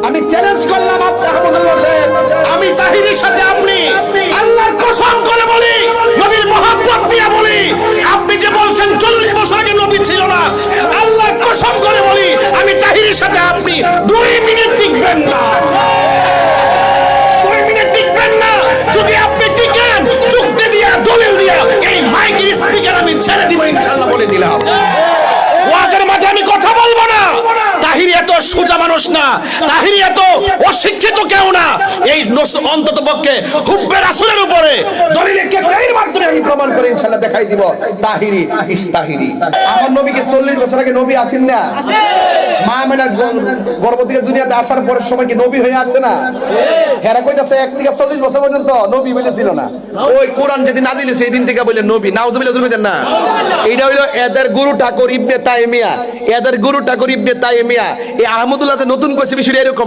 আমি চ্যালেঞ্জ করলাম আহমদুল্লাহ সাহেব, আমি তাহিরের সাথে আপনি আল্লাহর কসম করে বলি, নবীর মহব্বত নিয়ে বলি, আপনি যে বলছেন 40 বছর আগে নবী ছিল না, আল্লাহর কসম করে বলি আমি তাহিরের সাথে আপনি 2 মিনিট টিকবেন না, 2 মিনিট টিকবেন না। যদি আপনি টিকেন, যুক্তি দিয়া দলিল দিয়া এই মাইকের স্পিকার আমি ছেড়ে দিব ইনশাআল্লাহ, বলে দিলাম। ওয়াজের মাঝে আমি কথা বলবো না। তাহিরি এত সোজা মানুষ না, তাহিরি এত অশিক্ষিত কেউ না। এই অন্তত পক্ষে হুব্বে রাসূলের উপরে দলিলের কেতাবের মাধ্যমে আমি প্রমাণ করে ইনশাআল্লাহ দেখাই দিব তাহিরি ইস্তাহিরি। আমার নবীকে 40 বছর আগে নবী আসেন না? মা আমেনার গর্ভ থেকে দুনিয়াতে আসার পরের সময় কি নবী হয়ে আসছে না? হেরা কইতাছে 1 থেকে 40 বছর পর্যন্ত নবী বলেছিল না। ওই কোরআন যেদিন নাজিল হইছে সেই দিন থেকে বলে নবী, নাউজুবিল্লাহ কইতেন না। এইটা হইলো এদের গুরু ঠাকুর ইবনে তাইমিয়া, এদের গুরু ঠাকুর ইবনে তাইমিয়া। এই আহমদুল্লাহ যে নতুন কইছে বিষয়টা এরকম